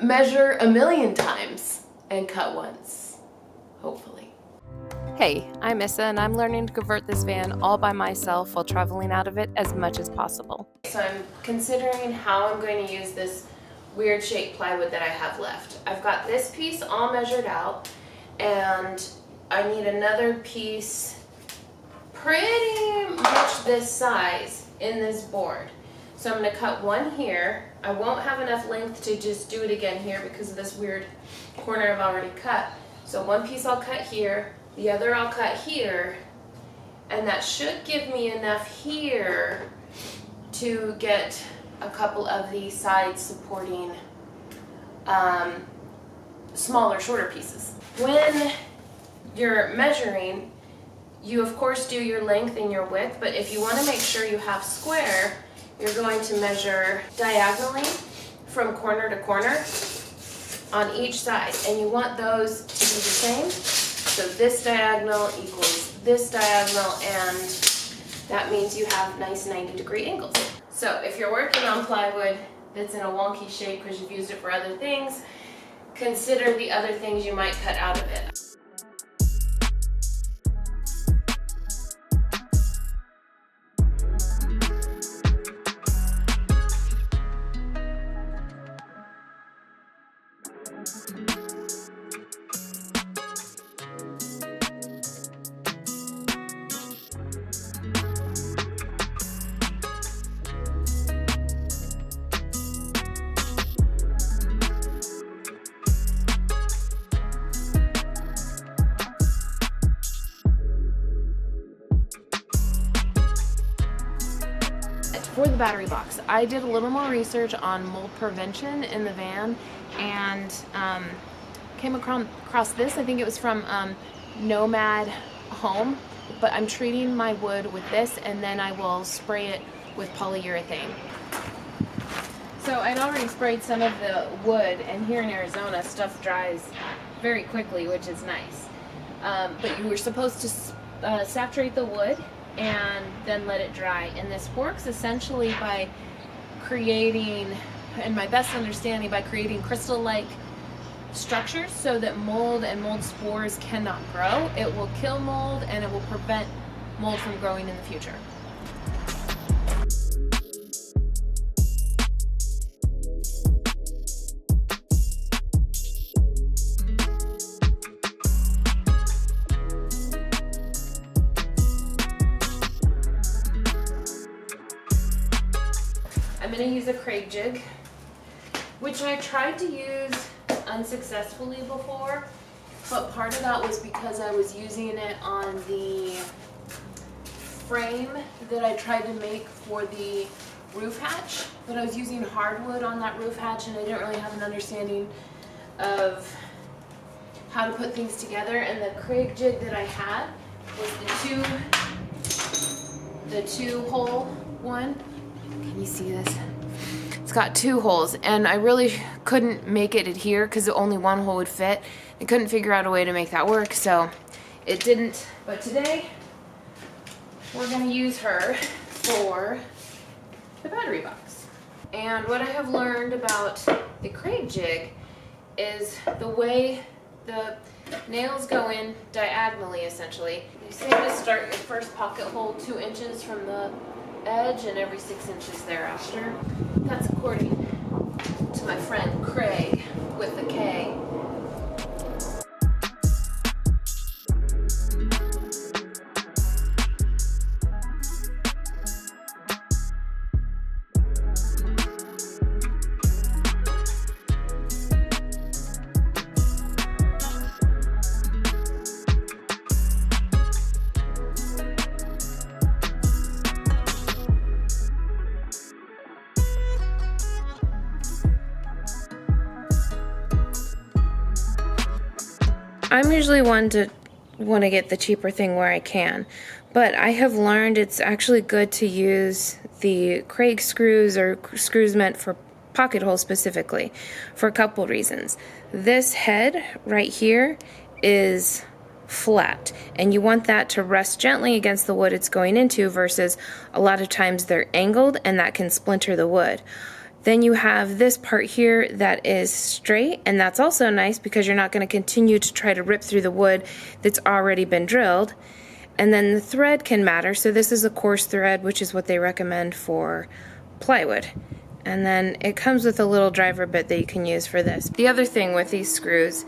measure a million times and cut once, hopefully. Hey, I'm Issa and I'm learning to convert this van all by myself while traveling out of it as much as possible. So I'm considering how I'm going to use this weird shaped plywood that I have left. I've got this piece all measured out and I need another piece pretty much this size in this board. So I'm going to cut one here. I won't have enough length to just do it again here because of this weird corner I've already cut. So one piece I'll cut here, the other I'll cut here, and that should give me enough here to get a couple of the side supporting smaller, shorter pieces. When you're measuring, you of course do your length and your width, but if you want to make sure you have square, you're going to measure diagonally from corner to corner on each side, and you want those to be the same. So this diagonal equals this diagonal, and that means you have nice 90-degree angles. So if you're working on plywood that's in a wonky shape because you've used it for other things, consider the other things you might cut out of it. For the battery box, I did a little more research on mold prevention in the van and came across this. I think it was from Nomad Home, but I'm treating my wood with this and then I will spray it with polyurethane. So I'd already sprayed some of the wood, and here in Arizona stuff dries very quickly, which is nice. But you were supposed to saturate the wood and then let it dry, and this works essentially by creating, in my best understanding, by creating crystal-like structures so that mold and mold spores cannot grow. It will kill mold and it will prevent mold from growing in the future. I'm going to use a Craig jig, which I tried to use unsuccessfully before, but part of that was because I was using it on the frame that I tried to make for the roof hatch, but I was using hardwood on that roof hatch and I didn't really have an understanding of how to put things together, and the Craig jig that I had was the two hole one. Can you see this? It's got two holes, and I really couldn't make it adhere because only one hole would fit. I couldn't figure out a way to make that work, so it didn't. But today, we're going to use her for the battery box. And what I have learned about the Craig jig is the way the nails go in diagonally, essentially. You say to start your first pocket hole 2 inches from the edge and every 6 inches thereafter. That's according to my friend Craig with a K. I'm usually one to want to get the cheaper thing where I can, but I have learned it's actually good to use the Craig screws, or screws meant for pocket holes specifically, for a couple reasons. This head right here is flat, and you want that to rest gently against the wood it's going into, versus a lot of times they're angled and that can splinter the wood. Then you have this part here that is straight, and that's also nice because you're not going to continue to try to rip through the wood that's already been drilled. And then the thread can matter, so this is a coarse thread, which is what they recommend for plywood. And then it comes with a little driver bit that you can use for this. The other thing with these screws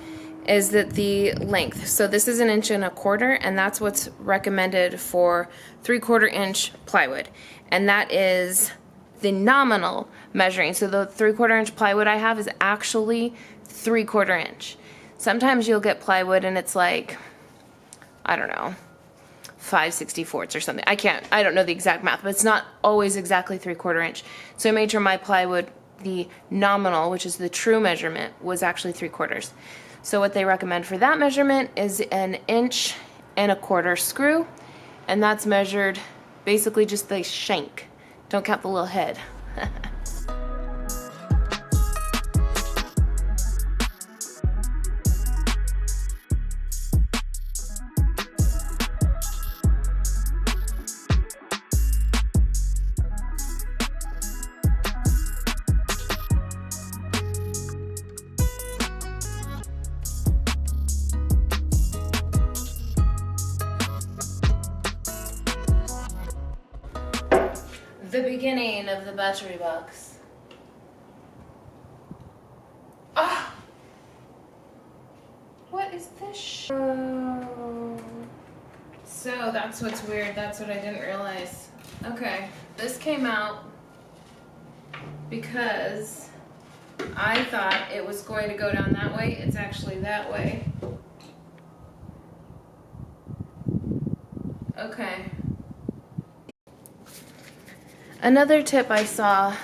is that the length, so this is 1.25 inches, and that's what's recommended for 3/4 inch plywood, and that is the nominal measuring. So the 3/4 inch plywood I have is actually 3/4 inch. Sometimes you'll get plywood and it's like, I don't know, 5/64 or something. I don't know the exact math, but it's not always exactly 3/4 inch. So I made sure my plywood, the nominal, which is the true measurement, was actually 3/4. So what they recommend for that measurement is 1.25 inch screw, and that's measured basically just the shank. Don't count the little head. The beginning of the battery box. Ah! What is this? Oh. So that's what's weird. That's what I didn't realize. Okay, this came out because I thought it was going to go down that way. It's actually that way. Okay. Another tip I saw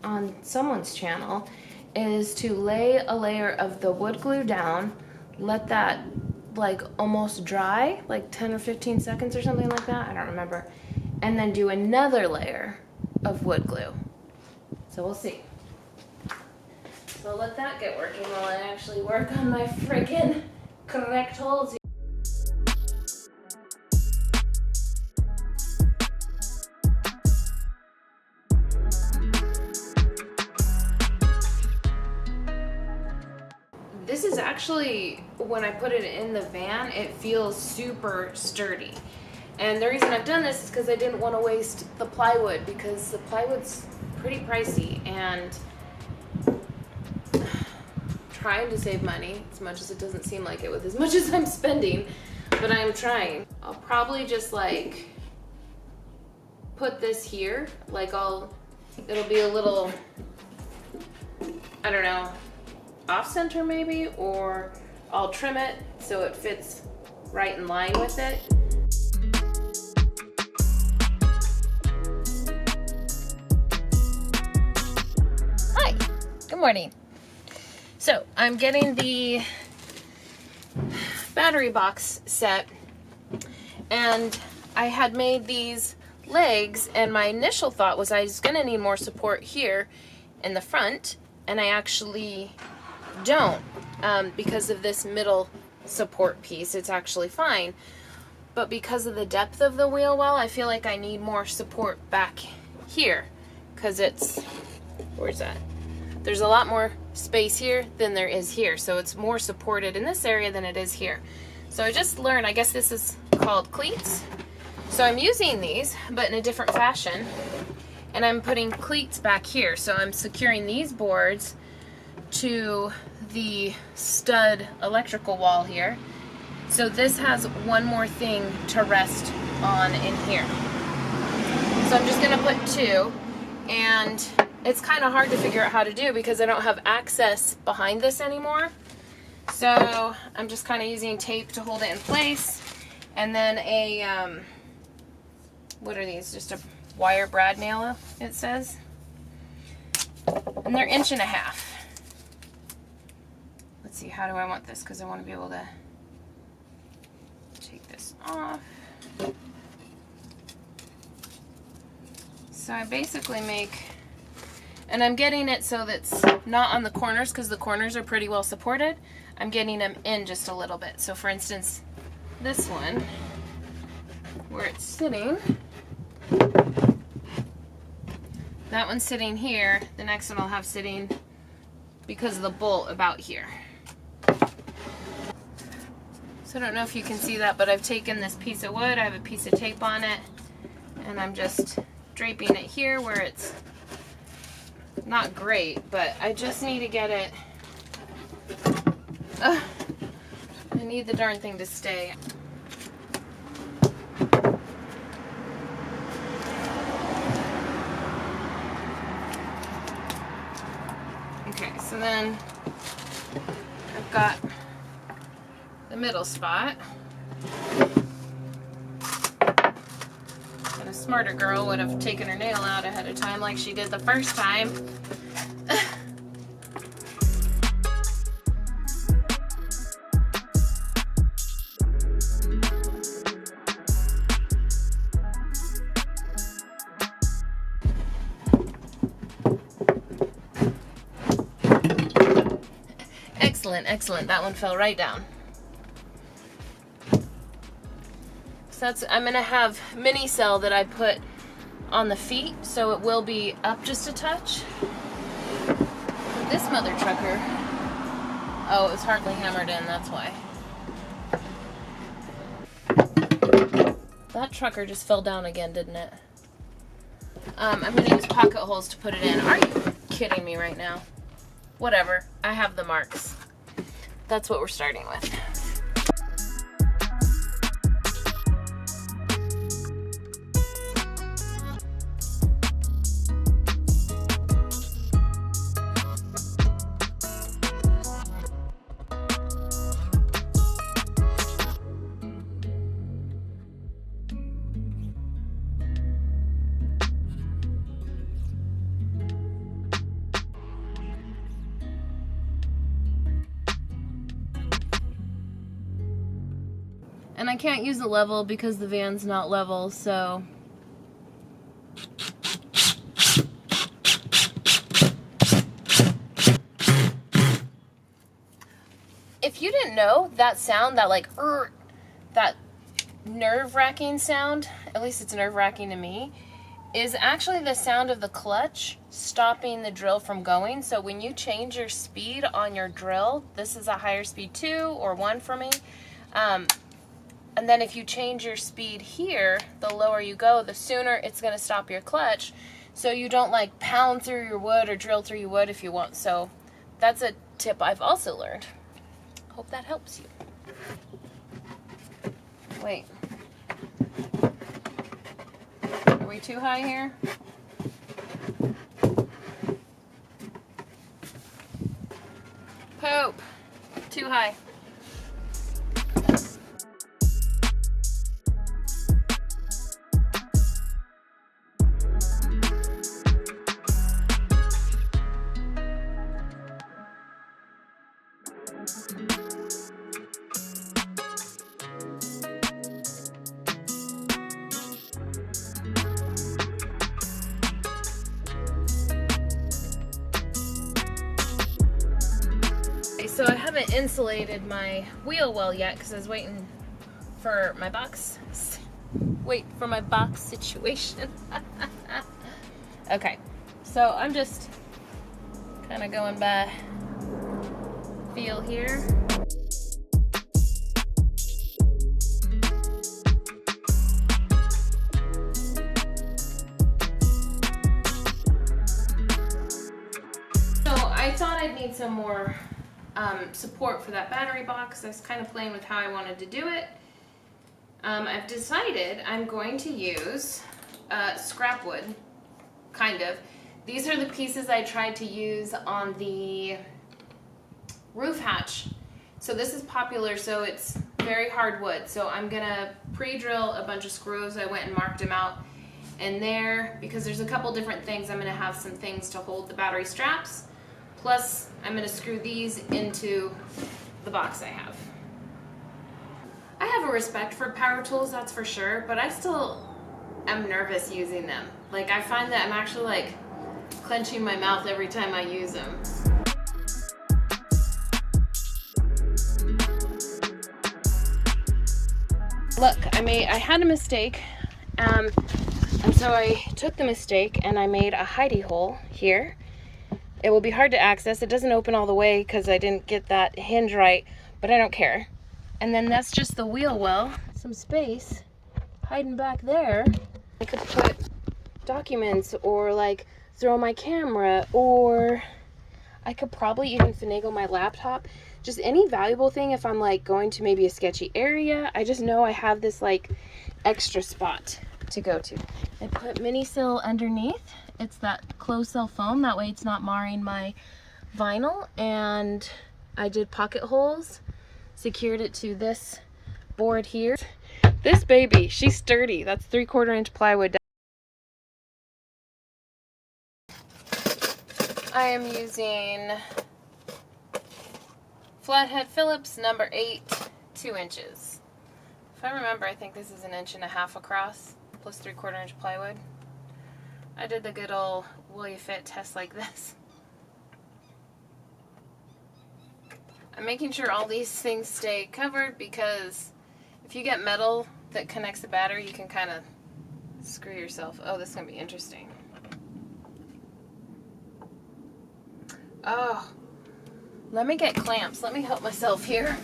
on someone's channel is to lay a layer of the wood glue down, let that like almost dry, like 10 or 15 seconds or something like that, I don't remember, and then do another layer of wood glue. So we'll see. So I'll let that get working while I actually work on my freaking correct holes. This is actually, when I put it in the van, it feels super sturdy. And the reason I've done this is because I didn't want to waste the plywood, because the plywood's pretty pricey, and trying to save money, as much as it doesn't seem like it with as much as I'm spending, but I'm trying. I'll probably just like put this here, like it'll be a little, I don't know, off center maybe, or I'll trim it so it fits right in line with it. Hi, good morning. So I'm getting the battery box set, and I had made these legs, and my initial thought was I was gonna need more support here in the front, and I actually don't, because of this middle support piece. It's actually fine, but because of the depth of the wheel well, I feel like I need more support back here, because it's, where's that? There's a lot more space here than there is here, so it's more supported in this area than it is here. So I just learned, I guess this is called cleats. So I'm using these, but in a different fashion, and I'm putting cleats back here. So I'm securing these boards to the stud electrical wall here. So this has one more thing to rest on in here. So I'm just gonna put two, and it's kind of hard to figure out how to do because I don't have access behind this anymore. So I'm just kind of using tape to hold it in place, and then a, what are these? Just a wire brad nail, it says. And they're 1.5 inches. Let's see, how do I want this? Because I want to be able to take this off. So I basically make, and I'm getting it so that's not on the corners, because the corners are pretty well supported. I'm getting them in just a little bit. So for instance, this one, where it's sitting, That one's sitting here. The next one I'll have sitting because of the bolt about here. So I don't know if you can see that, but I've taken this piece of wood, I have a piece of tape on it, and I'm just draping it here where it's not great, but I just need to get it. I need the darn thing to stay. Okay, so then I've got the middle spot. And a smarter girl would have taken her nail out ahead of time like she did the first time. Excellent, excellent. That one fell right down. So I'm gonna have mini cell that I put on the feet, so it will be up just a touch. This mother trucker, oh, it was hardly hammered in, that's why. That trucker just fell down again, didn't it? I'm gonna use pocket holes to put it in. Are you kidding me right now? Whatever, I have the marks. That's what we're starting with. And I can't use the level because the van's not level, so. If you didn't know, that sound, that like, that nerve-wracking sound, at least it's nerve-wracking to me, is actually the sound of the clutch stopping the drill from going. So when you change your speed on your drill, this is a higher speed 2 or 1 for me, and then if you change your speed here, the lower you go, the sooner it's going to stop your clutch, so you don't like pound through your wood or drill through your wood if you want. So that's a tip I've also learned. Hope that helps you. Wait. Are we too high here? Pope. Too high. So I haven't insulated my wheel well yet because I was waiting for my box. Wait for my box situation. Okay, so I'm just kind of going by feel here. So I thought I'd need some more support for that battery box. I was kind of playing with how I wanted to do it. I've decided I'm going to use scrap wood, kind of. These are the pieces I tried to use on the roof hatch. So this is popular, so it's very hard wood. So I'm gonna pre-drill a bunch of screws. I went and marked them out. And there, because there's a couple different things, I'm gonna have some things to hold the battery straps. Plus, I'm going to screw these into the box I have. I have a respect for power tools, that's for sure, but I still am nervous using them. Like, I find that I'm actually like clenching my mouth every time I use them. Look, I had a mistake. And so I took the mistake and I made a hidey hole here. It will be hard to access. It doesn't open all the way because I didn't get that hinge right, but I don't care. And then that's just the wheel well. Some space hiding back there. I could put documents or like throw my camera, or I could probably even finagle my laptop. Just any valuable thing if I'm like going to maybe a sketchy area. I just know I have this like extra spot to go to. I put mini sill underneath. It's that closed cell foam, that way it's not marring my vinyl. And I did pocket holes, secured it to this board here. This baby, she's sturdy. That's 3/4 inch plywood. I am using flathead Phillips number 8, 2 inches. If I remember, I think this is 1.5 inches across, plus 3/4 inch plywood. I did the good old will you fit test like this. I'm making sure all these things stay covered because if you get metal that connects the battery, you can kind of screw yourself. Oh, this is going to be interesting. Oh, let me get clamps. Let me help myself here.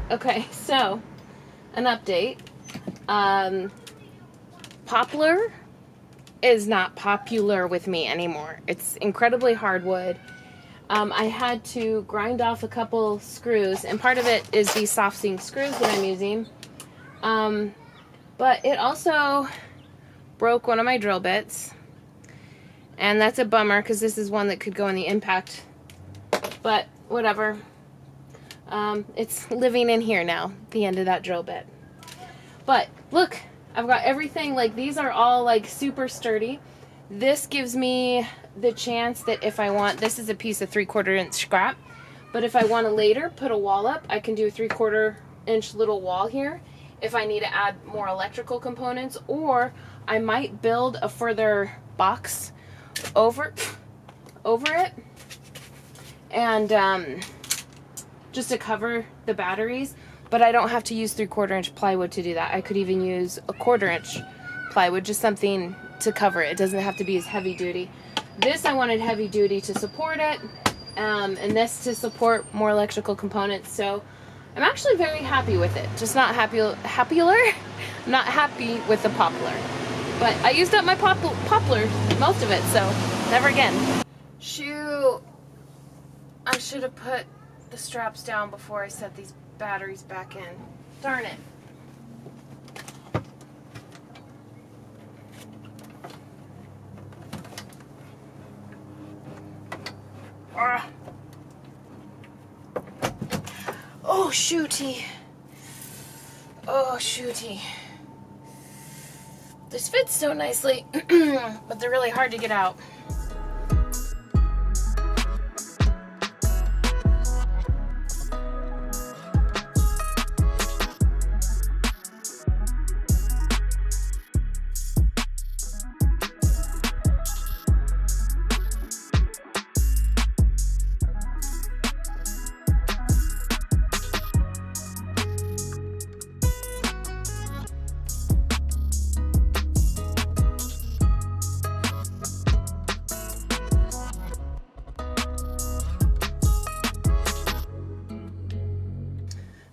Okay, so an update. Poplar is not popular with me anymore. It's incredibly hardwood. I had to grind off a couple screws, and part of it is these soft seam screws that I'm using. But it also broke one of my drill bits, and that's a bummer because this is one that could go in the impact, but whatever. It's living in here now, the end of that drill bit. But look, I've got everything, like these are all like super sturdy. This gives me the chance that if I want, this is a piece of 3/4 inch scrap, but if I want to later put a wall up, I can do a 3/4 inch little wall here if I need to add more electrical components, or I might build a further box over it, and just to cover the batteries. But I don't have to use 3/4 inch plywood to do that. I could even use a 1/4 inch plywood, just something to cover it. It doesn't have to be as heavy duty. This I wanted heavy duty to support it, and this to support more electrical components. So I'm actually very happy with it. Just not I'm not happy with the poplar. But I used up my poplar, most of it, so never again. Shoot, I should have put the straps down before I set these batteries back in. Darn it. Ah. Oh shooty. Oh shooty. This fits so nicely, but they're really hard to get out.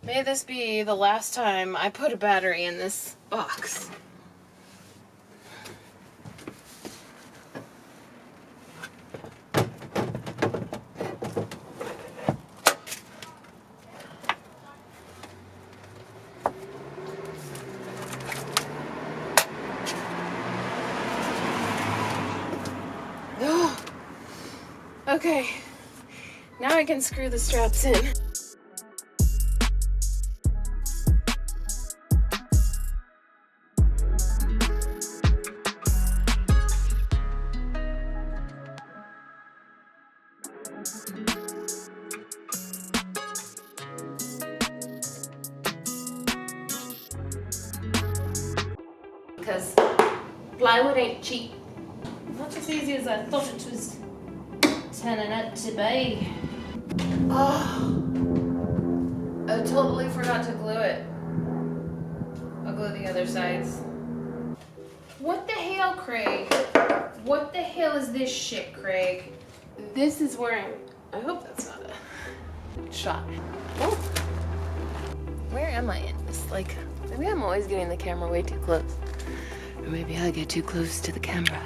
May this be the last time I put a battery in this box. Okay, now I can screw the straps in. because plywood ain't cheap. Not as easy as I thought it was turning out to be. Oh, I totally forgot to glue it. I'll glue the other sides. What the hell, Craig? What the hell is this shit, Craig? This is where I hope that's not a shot. Oh. Where am I in this? Like, maybe I'm always getting the camera way too close. Or maybe I get too close to the camera.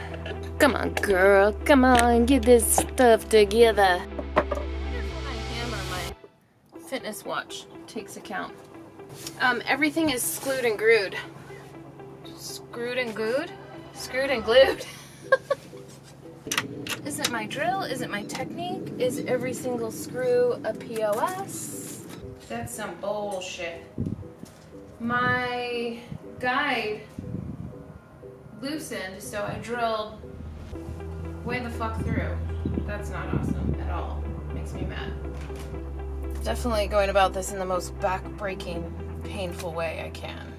Come on, girl. Come on, get this stuff together. My hammer, my fitness watch takes account. Everything is screwed and glued. Screwed and glued? Screwed and glued. Is it my drill? Is it my technique? Is every single screw a POS? That's some bullshit. My guide loosened, so I drilled way the fuck through. That's not awesome at all. Makes me mad. Definitely going about this in the most back-breaking, painful way I can.